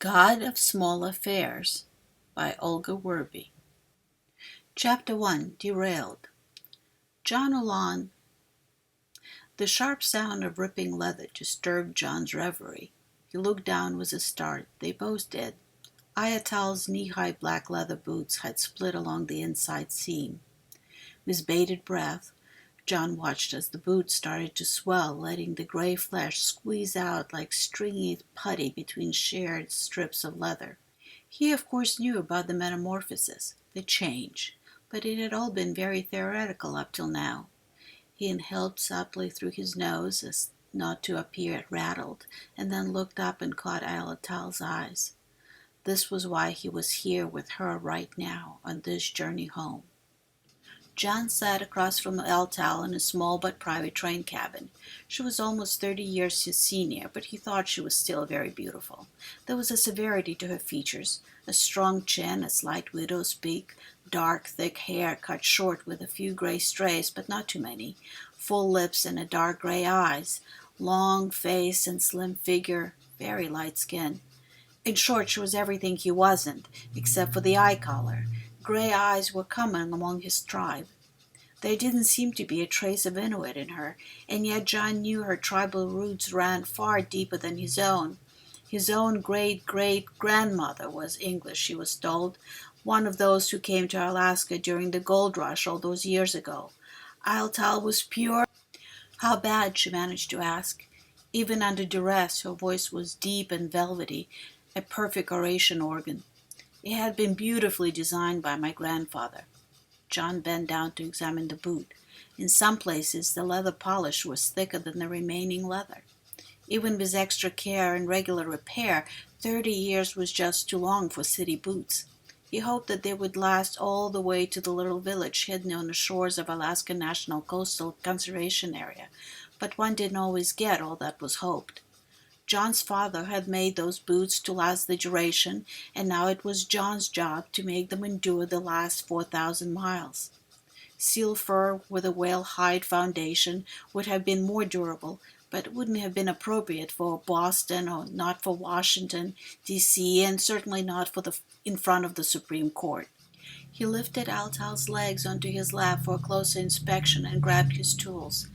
God of Small Affairs by Olga Werby. Chapter 1. Derailed. John Ulan. The sharp sound of ripping leather disturbed John's reverie. He looked down with a start. They both did. Ayatal's knee-high black leather boots had split along the inside seam. With bated breath, John watched as the boots started to swell, letting the gray flesh squeeze out like stringy putty between shared strips of leather. He, of course, knew about the metamorphosis, the change, but it had all been very theoretical up till now. He inhaled softly through his nose as not to appear rattled, and then looked up and caught Ayatal's eyes. This was why he was here with her right now, on this journey home. John sat across from Ayatal in a small but private train cabin. She was almost 30 years his senior, but he thought she was still very beautiful. There was a severity to her features, a strong chin, a slight widow's peak, dark, thick hair cut short with a few gray strays, but not too many, full lips and a dark gray eyes, long face and slim figure, very light skin. In short, she was everything he wasn't, except for the eye color. Gray eyes were common among his tribe. There didn't seem to be a trace of Inuit in her, and yet John knew her tribal roots ran far deeper than his own. His own great-great-grandmother was English, she was told, one of those who came to Alaska during the gold rush all those years ago. Ayatal was pure. How bad, she managed to ask. Even under duress, her voice was deep and velvety, a perfect oration organ. It had been beautifully designed by my grandfather. John bent down to examine the boot. In some places, the leather polish was thicker than the remaining leather. Even with extra care and regular repair, 30 years was just too long for city boots. He hoped that they would last all the way to the little village hidden on the shores of Alaska National Coastal Conservation Area, but one didn't always get all that was hoped. John's father had made those boots to last the duration, and now it was John's job to make them endure the last 4,000 miles. Seal fur with a whale hide foundation would have been more durable, but wouldn't have been appropriate for Boston or not for Washington, D.C., and certainly not for in front of the Supreme Court. He lifted Ayatal's legs onto his lap for a closer inspection and grabbed his tools.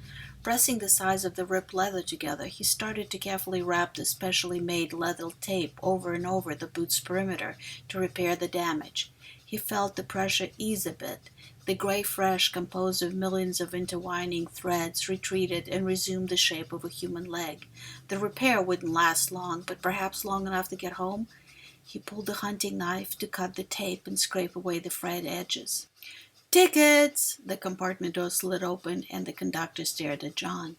Pressing the sides of the ripped leather together, he started to carefully wrap the specially made leather tape over and over the boot's perimeter to repair the damage. He felt the pressure ease a bit. The gray flesh, composed of millions of intertwining threads, retreated and resumed the shape of a human leg. The repair wouldn't last long, but perhaps long enough to get home. He pulled the hunting knife to cut the tape and scrape away the frayed edges. "Tickets!" The compartment door slid open, and the conductor stared at John.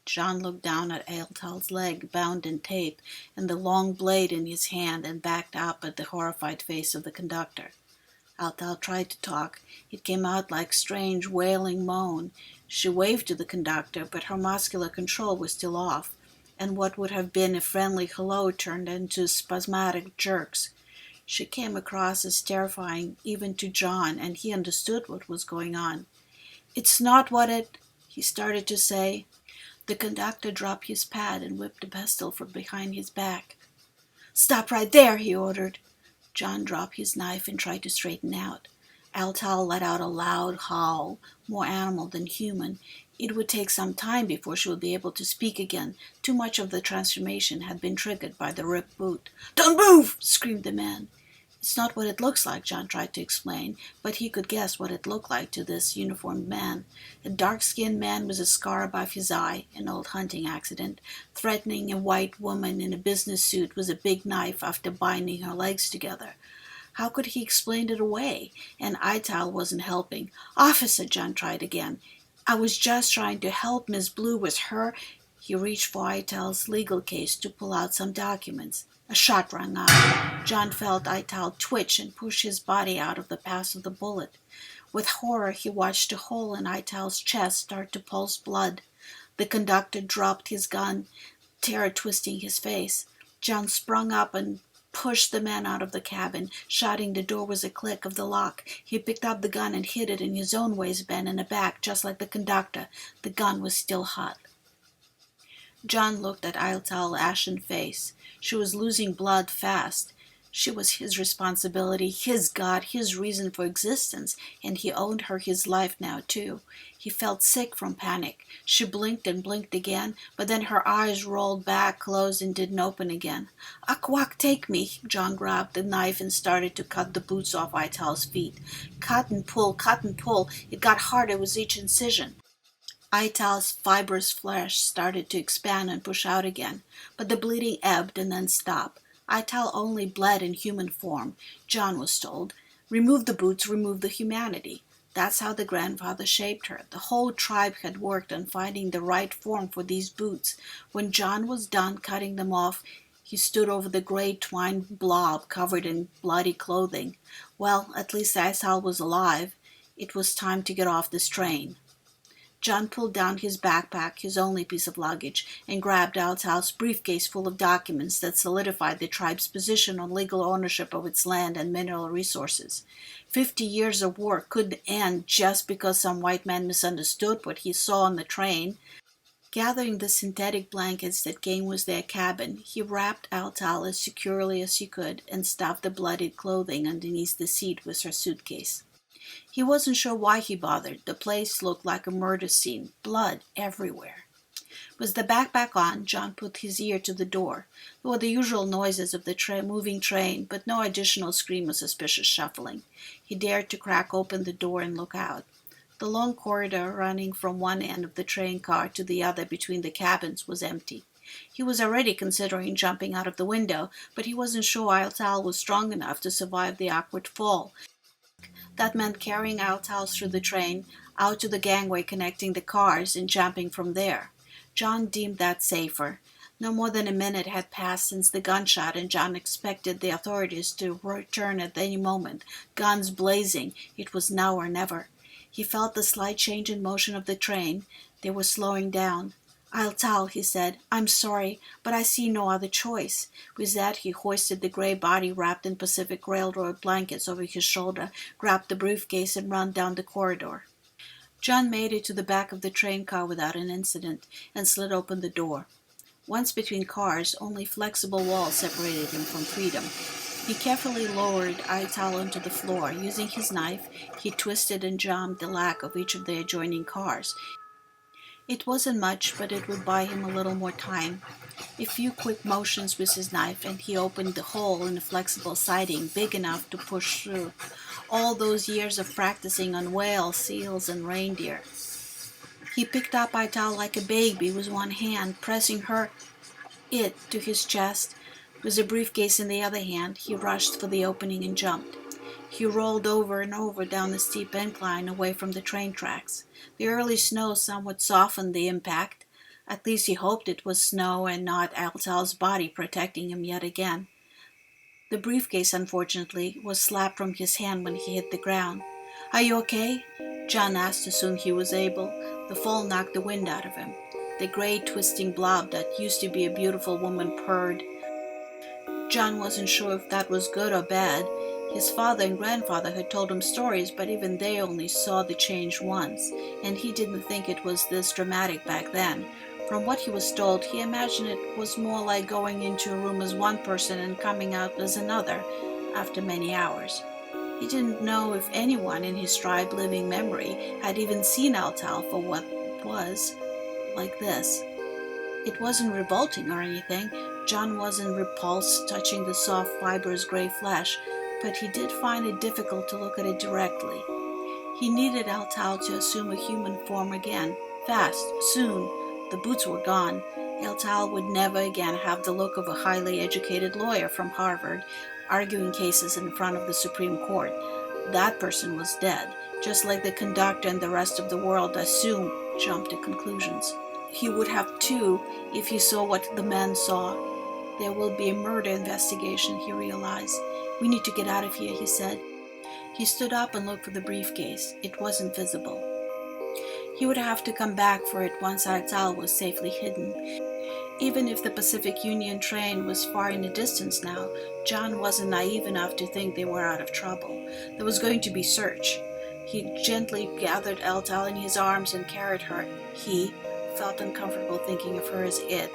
John looked down at Ayatal's leg, bound in tape, and the long blade in his hand, and backed up at the horrified face of the conductor. Ayatal tried to talk. It came out like strange, wailing moan. She waved to the conductor, but her muscular control was still off, and what would have been a friendly hello turned into spasmodic jerks. She came across as terrifying even to John, and he understood what was going on. "It's not what he started to say. The conductor dropped his pad and whipped a pistol from behind his back. "Stop right there," he ordered. John dropped his knife and tried to straighten out. Ayatal let out a loud howl, more animal than human. It would take some time before she would be able to speak again. Too much of the transformation had been triggered by the ripped boot. "Don't move!" screamed the man. "It's not what it looks like," John tried to explain, but he could guess what it looked like to this uniformed man. A dark-skinned man with a scar above his eye, an old hunting accident, threatening a white woman in a business suit with a big knife after binding her legs together. How could he explain it away? And Ayatal wasn't helping. "Officer," John tried again. "I was just trying to help Miss Blue with her—" He reached for Ayatal's legal case to pull out some documents. A shot rang out. John felt Ayatal twitch and push his body out of the path of the bullet. With horror, he watched a hole in Ayatal's chest start to pulse blood. The conductor dropped his gun, terror twisting his face. John sprung up and pushed the man out of the cabin, shutting the door with a click of the lock. He picked up the gun and hid it in his own waistband in the back, just like the conductor. The gun was still hot. John looked at Ailtal's ashen face. She was losing blood fast. She was his responsibility, his God, his reason for existence, and he owed her his life now, too. He felt sick from panic. She blinked and blinked again, but then her eyes rolled back, closed, and didn't open again. "Akwak, take me!" John grabbed the knife and started to cut the boots off Aital's feet. Cut and pull, cut and pull. It got harder with each incision. Aital's fibrous flesh started to expand and push out again, but the bleeding ebbed and then stopped. Aital only bled in human form, John was told. Remove the boots, remove the humanity. That's how the grandfather shaped her. The whole tribe had worked on finding the right form for these boots. When John was done cutting them off, he stood over the gray twine blob covered in bloody clothing. Well, at least Aital was alive. It was time to get off this train. John pulled down his backpack, his only piece of luggage, and grabbed Aital's briefcase full of documents that solidified the tribe's position on legal ownership of its land and mineral resources. 50 years of work couldn't end just because some white man misunderstood what he saw on the train. Gathering the synthetic blankets that came with their cabin, he wrapped Aital as securely as he could and stuffed the bloodied clothing underneath the seat with her suitcase. He wasn't sure why he bothered. The place looked like a murder scene, blood everywhere. With the backpack on, John put his ear to the door. There were the usual noises of the moving train, but no additional scream or suspicious shuffling. He dared to crack open the door and look out. The long corridor running from one end of the train car to the other between the cabins was empty. He was already considering jumping out of the window, but he wasn't sure Aital was strong enough to survive the awkward fall. That meant carrying Aital through the train, out to the gangway connecting the cars, and jumping from there. John deemed that safer. No more than a minute had passed since the gunshot, and John expected the authorities to return at any moment, guns blazing. It was now or never. He felt the slight change in motion of the train. They were slowing down. "Aital," he said, "I'm sorry, but I see no other choice." With that, he hoisted the gray body wrapped in Pacific Railroad blankets over his shoulder, grabbed the briefcase, and ran down the corridor. John made it to the back of the train car without an incident and slid open the door. Once between cars, only flexible walls separated him from freedom. He carefully lowered Aital onto the floor. Using his knife, he twisted and jammed the lock of each of the adjoining cars. It wasn't much, but it would buy him a little more time. A few quick motions with his knife, and he opened the hole in the flexible siding big enough to push through. All those years of practicing on whales, seals, and reindeer. He picked up Aital like a baby with one hand, pressing it to his chest. With the briefcase in the other hand, he rushed for the opening and jumped. He rolled over and over down the steep incline away from the train tracks. The early snow somewhat softened the impact. At least he hoped it was snow and not Aital's body protecting him yet again. The briefcase, unfortunately, was slapped from his hand when he hit the ground. "Are you okay?" John asked as soon as he was able. The fall knocked the wind out of him. The gray, twisting blob that used to be a beautiful woman purred. John wasn't sure if that was good or bad. His father and grandfather had told him stories, but even they only saw the change once, and he didn't think it was this dramatic back then. From what he was told, he imagined it was more like going into a room as one person and coming out as another after many hours. He didn't know if anyone in his tribe living memory had even seen Aital for what was like this. It wasn't revolting or anything. John wasn't repulsed touching the soft, fibrous gray flesh, but he did find it difficult to look at it directly. He needed Aital to assume a human form again, fast, soon. The boots were gone. Aital would never again have the look of a highly educated lawyer from Harvard, arguing cases in front of the Supreme Court. That person was dead, just like the conductor and the rest of the world jumped to conclusions. He would have too if he saw what the men saw. There will be a murder investigation, he realized. "We need to get out of here," he said. He stood up and looked for the briefcase. It wasn't visible. He would have to come back for it once Aital was safely hidden. Even if the Pacific Union train was far in the distance now, John wasn't naive enough to think they were out of trouble. There was going to be search. He gently gathered Aital in his arms and carried her. He, felt uncomfortable thinking of her as it,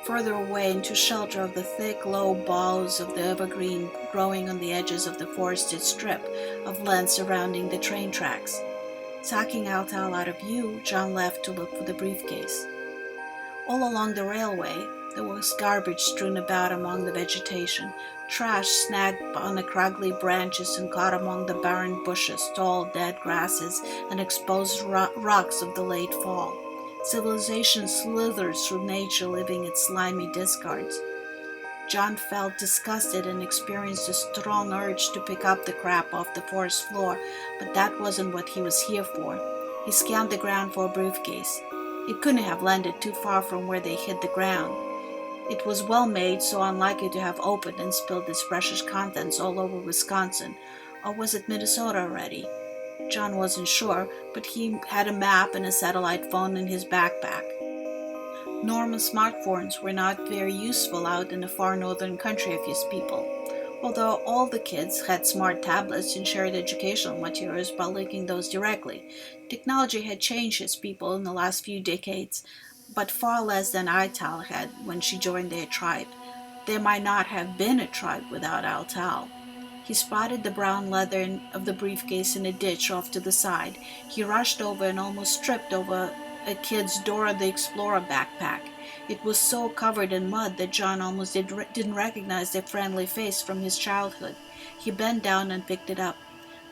further away into shelter of the thick, low boughs of the evergreen growing on the edges of the forested strip of land surrounding the train tracks. Sucking Altal out of view, John left to look for the briefcase. All along the railway, there was garbage strewn about among the vegetation, trash snagged on the scraggly branches and caught among the barren bushes, tall dead grasses, and exposed rocks of the late fall. Civilization slithers through nature, leaving its slimy discards. John felt disgusted and experienced a strong urge to pick up the crap off the forest floor, but that wasn't what he was here for. He scanned the ground for a briefcase. It couldn't have landed too far from where they hit the ground. It was well made, so unlikely to have opened and spilled its precious contents all over Wisconsin. Or was it Minnesota already? John wasn't sure, but he had a map and a satellite phone in his backpack. Normal smartphones were not very useful out in the far northern country of his people, although all the kids had smart tablets and shared educational materials by linking those directly. Technology had changed his people in the last few decades, but far less than Ital had when she joined their tribe. There might not have been a tribe without Altal. He spotted the brown leather of the briefcase in a ditch off to the side. He rushed over and almost tripped over a kid's Dora the Explorer backpack. It was so covered in mud that John almost didn't recognize their friendly face from his childhood. He bent down and picked it up.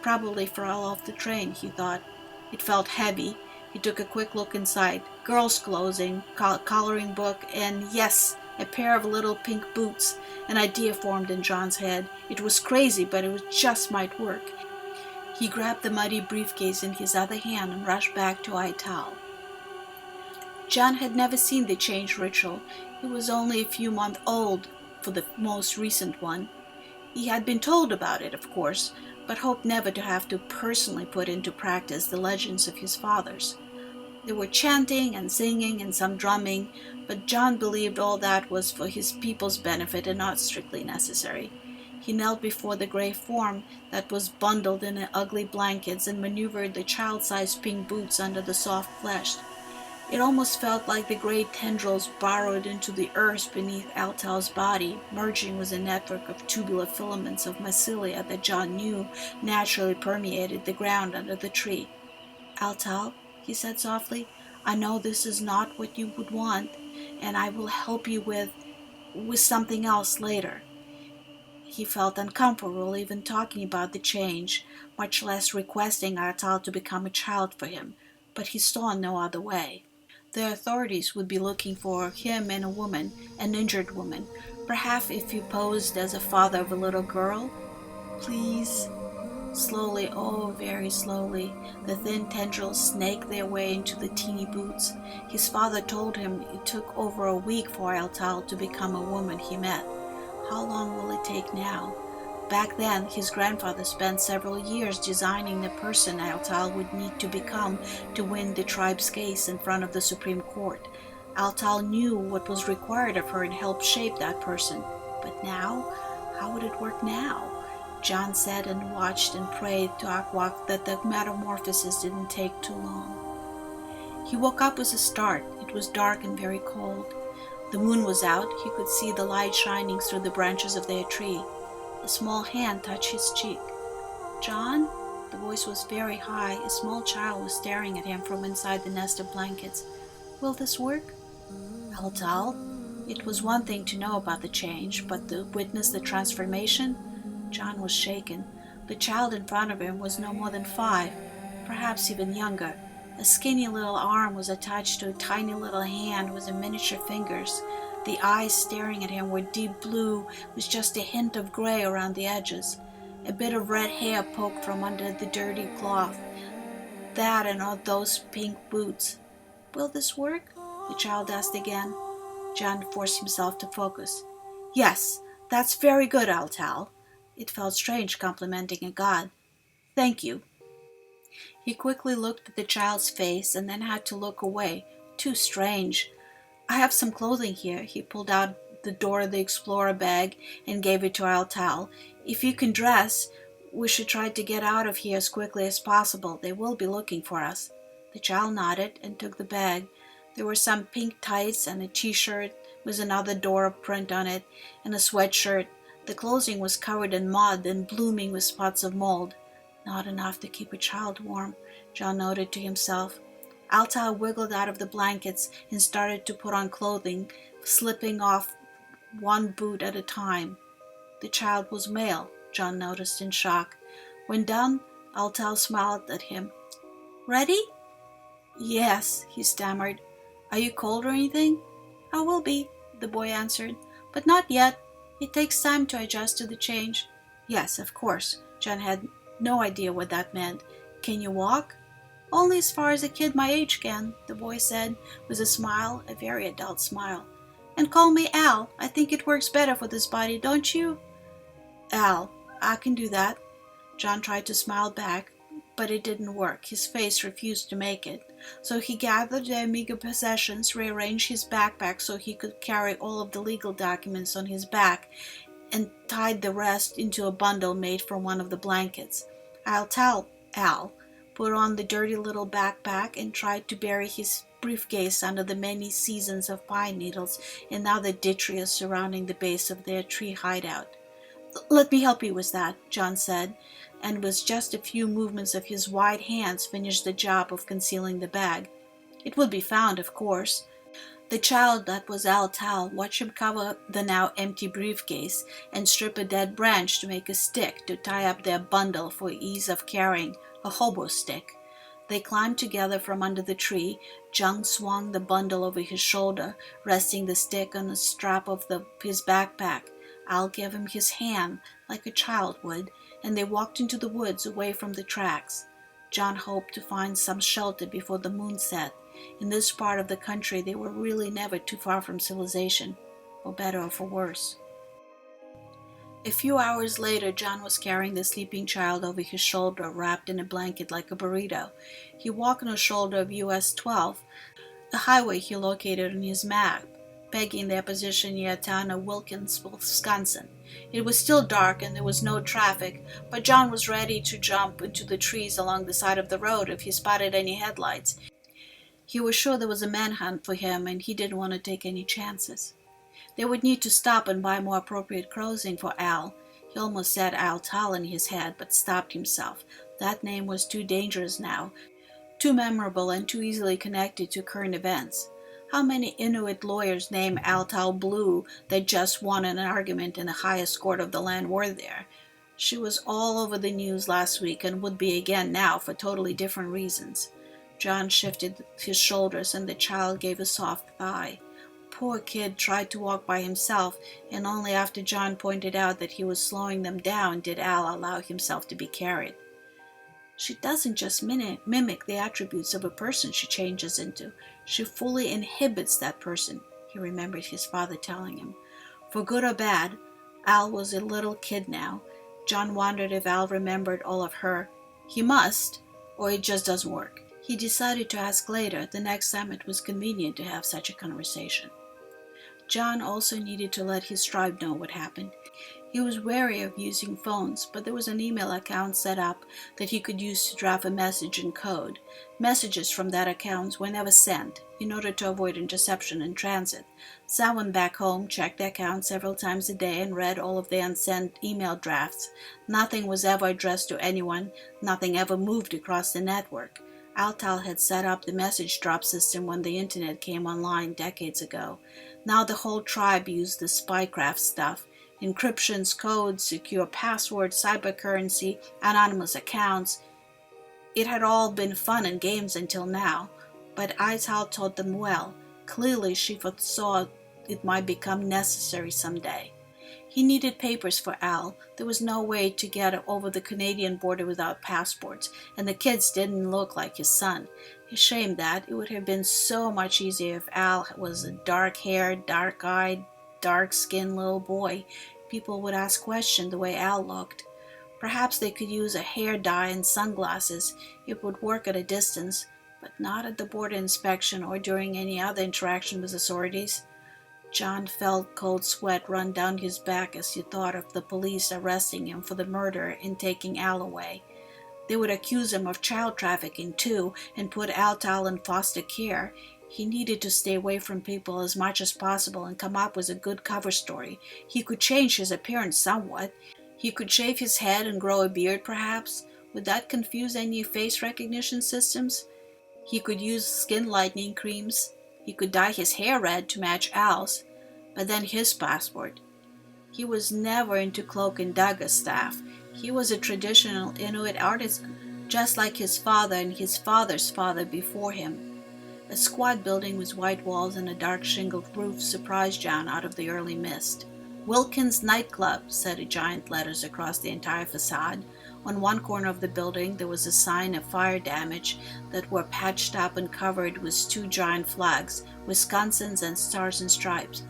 Probably fell off the train, he thought. It felt heavy. He took a quick look inside. Girls' clothing, coloring book, and yes, a pair of little pink boots. An idea formed in John's head. It was crazy, but it just might work. He grabbed the muddy briefcase in his other hand and rushed back to Ital. John had never seen the change ritual. It was only a few months old for the most recent one. He had been told about it, of course, but hoped never to have to personally put into practice the legends of his fathers. There were chanting and singing and some drumming, but John believed all that was for his people's benefit and not strictly necessary. He knelt before the gray form that was bundled in ugly blankets and maneuvered the child-sized pink boots under the soft flesh. It almost felt like the gray tendrils burrowed into the earth beneath Altal's body, merging with a network of tubular filaments of mycelia that John knew naturally permeated the ground under the tree. "Altal," he said softly, "I know this is not what you would want, and I will help you with something else later." He felt uncomfortable even talking about the change, much less requesting Altal to become a child for him, but he saw no other way. The authorities would be looking for him and a woman, an injured woman, perhaps if he posed as a father of a little girl. "Please." Slowly, oh, very slowly, the thin tendrils snaked their way into the teeny boots. His father told him it took over a week for Altal to become a woman he met. How long will it take now? Back then, his grandfather spent several years designing the person Altal would need to become to win the tribe's case in front of the Supreme Court. Altal knew what was required of her and helped shape that person. But now? How would it work now? John sat and watched and prayed to Akwak that the metamorphosis didn't take too long. He woke up with a start. It was dark and very cold. The moon was out. He could see the light shining through the branches of their tree. A small hand touched his cheek. "John?" The voice was very high. A small child was staring at him from inside the nest of blankets. "Will this work?" "Altal?" It was one thing to know about the change, but to witness the transformation? John was shaken. The child in front of him was no more than 5, perhaps even younger. A skinny little arm was attached to a tiny little hand with miniature fingers. The eyes staring at him were deep blue with just a hint of gray around the edges. A bit of red hair poked from under the dirty cloth. That and all those pink boots. "Will this work?" the child asked again. John forced himself to focus. "Yes, that's very good, Altal." It felt strange complimenting a god. "Thank you." He quickly looked at the child's face and then had to look away. Too strange. "I have some clothing here." He pulled out the Dora the Explorer bag and gave it to Altal. "If you can dress, we should try to get out of here as quickly as possible. They will be looking for us." The child nodded and took the bag. There were some pink tights and a t-shirt with another Dora print on it, and a sweatshirt. The clothing was covered in mud and blooming with spots of mold. Not enough to keep a child warm, John noted to himself. Alta wiggled out of the blankets and started to put on clothing, slipping off one boot at a time. The child was male, John noticed in shock. When done, Alta smiled at him. Ready? Yes, he stammered. Are you cold or anything? I will be, the boy answered, but not yet. It takes time to adjust to the change. Yes, of course. John had no idea what that meant. Can you walk? Only as far as a kid my age can, the boy said, with a smile, a very adult smile. And call me Al. I think it works better for this body, don't you? Al, I can do that. John tried to smile back, but it didn't work. His face refused to make it. So he gathered their meager possessions, rearranged his backpack so he could carry all of the legal documents on his back, and tied the rest into a bundle made from one of the blankets. I'll tell Al, put on the dirty little backpack and tried to bury his briefcase under the many seasons of pine needles and other detritus surrounding the base of their tree hideout. Let me help you with that, John said, and with just a few movements of his wide hands finished the job of concealing the bag. It would be found, of course. The child that was Al Tal watched him cover the now empty briefcase and strip a dead branch to make a stick to tie up their bundle for ease of carrying, a hobo stick. They climbed together from under the tree. John swung the bundle over his shoulder, resting the stick on the strap of his backpack. Al gave him his hand, like a child would, and they walked into the woods away from the tracks. John hoped to find some shelter before the moon set. In this part of the country, they were really never too far from civilization, for better or for worse. A few hours later, John was carrying the sleeping child over his shoulder, wrapped in a blanket like a burrito. He walked on the shoulder of US 12, the highway he located on his map, pegging their position near the town of Wilkins, Wisconsin. It was still dark and there was no traffic, but John was ready to jump into the trees along the side of the road if he spotted any headlights. He was sure there was a manhunt for him, and he didn't want to take any chances. They would need to stop and buy more appropriate clothing for Al. He almost said Al Tal in his head, but stopped himself. That name was too dangerous now, too memorable and too easily connected to current events. How many Inuit lawyers named Al Tal Blue that just won an argument in the highest court of the land were there? She was all over the news last week and would be again now for totally different reasons. John shifted his shoulders and the child gave a soft sigh. Poor kid tried to walk by himself, and only after John pointed out that he was slowing them down did Al allow himself to be carried. She doesn't just mimic the attributes of a person she changes into. She fully inhibits that person, he remembered his father telling him. For good or bad, Al was a little kid now. John wondered if Al remembered all of her. He must, or it just doesn't work. He decided to ask later, the next time it was convenient to have such a conversation. John also needed to let his tribe know what happened. He was wary of using phones, but there was an email account set up that he could use to draft a message in code. Messages from that account were never sent, in order to avoid interception in transit. Someone back home checked the account several times a day and read all of the unsent email drafts. Nothing was ever addressed to anyone, nothing ever moved across the network. Altal had set up the message drop system when the internet came online decades ago. Now the whole tribe used the spycraft stuff. Encryptions, codes, secure passwords, cybercurrency, anonymous accounts. It had all been fun and games until now, but Altal taught them well. Clearly she foresaw it might become necessary someday. He needed papers for Al. There was no way to get over the Canadian border without passports, and the kids didn't look like his son. A shame that. It would have been so much easier if Al was a dark-haired, dark-eyed, dark-skinned little boy. People would ask questions the way Al looked. Perhaps they could use a hair dye and sunglasses. It would work at a distance, but not at the border inspection or during any other interaction with authorities. John felt cold sweat run down his back as he thought of the police arresting him for the murder and taking Al away. They would accuse him of child trafficking too and put Altal in foster care. He needed to stay away from people as much as possible and come up with a good cover story. He could change his appearance somewhat. He could shave his head and grow a beard, perhaps. Would that confuse any face recognition systems? He could use skin lightening creams. He could dye his hair red to match Al's. But then his passport. He was never into cloak and dagger stuff. He was a traditional Inuit artisan, just like his father and his father's father before him. A squat building with white walls and a dark shingled roof surprised John out of the early mist. Wilkins Nightclub, said in giant letters across the entire facade. On one corner of the building there was a sign of fire damage that were patched up and covered with two giant flags, Wisconsin's and Stars and Stripes.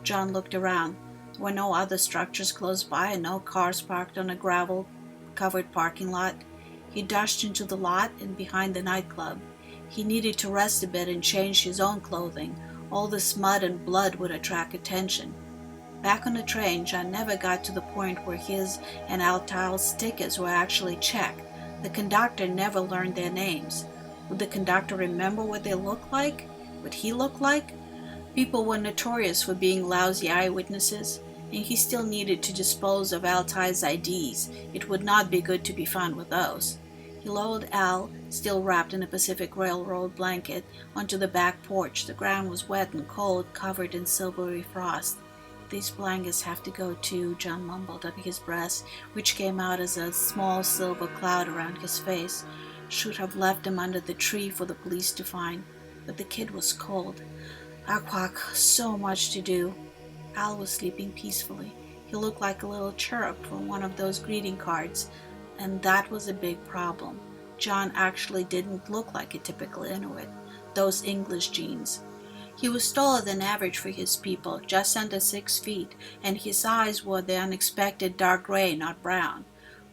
John looked around. There were no other structures close by and no cars parked on a gravel-covered parking lot. He dashed into the lot and behind the nightclub. He needed to rest a bit and change his own clothing. All this mud and blood would attract attention. Back on the train, John never got to the point where his and Altal's tickets were actually checked. The conductor never learned their names. Would the conductor remember what they looked like? What he looked like? People were notorious for being lousy eyewitnesses, and he still needed to dispose of Altai's IDs. It would not be good to be found with those. He lowered Al, still wrapped in a Pacific Railroad blanket, onto the back porch. The ground was wet and cold, covered in silvery frost. These blankets have to go too, John mumbled under his breath, which came out as a small silver cloud around his face. Should have left them under the tree for the police to find. But the kid was cold. Quack, so much to do. Al was sleeping peacefully. He looked like a little cherub from one of those greeting cards, and that was a big problem. John actually didn't look like a typical Inuit, those English genes. He was taller than average for his people, just under 6 feet, and his eyes were the unexpected dark gray, not brown.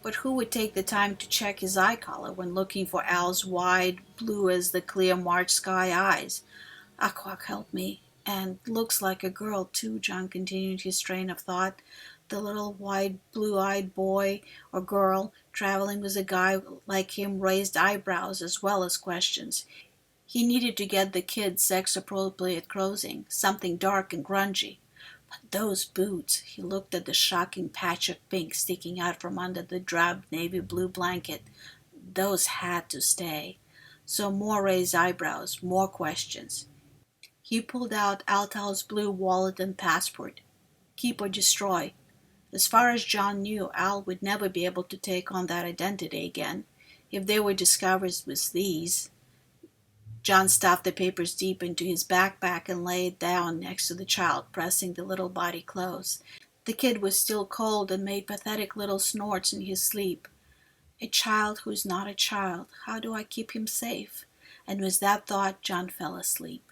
But who would take the time to check his eye color when looking for Al's wide, blue as the clear March sky eyes? Aquak help me. And looks like a girl, too, John continued his train of thought. The little white, blue-eyed boy or girl traveling with a guy like him raised eyebrows as well as questions. He needed to get the kid sex-appropriate clothing, something dark and grungy. But those boots, he looked at the shocking patch of pink sticking out from under the drab navy blue blanket. Those had to stay. So more raised eyebrows, more questions. He pulled out Altal's blue wallet and passport. Keep or destroy. As far as John knew, Al would never be able to take on that identity again. If they were discovered with these. John stuffed the papers deep into his backpack and lay it down next to the child, pressing the little body close. The kid was still cold and made pathetic little snorts in his sleep. A child who's not a child. How do I keep him safe? And with that thought, John fell asleep.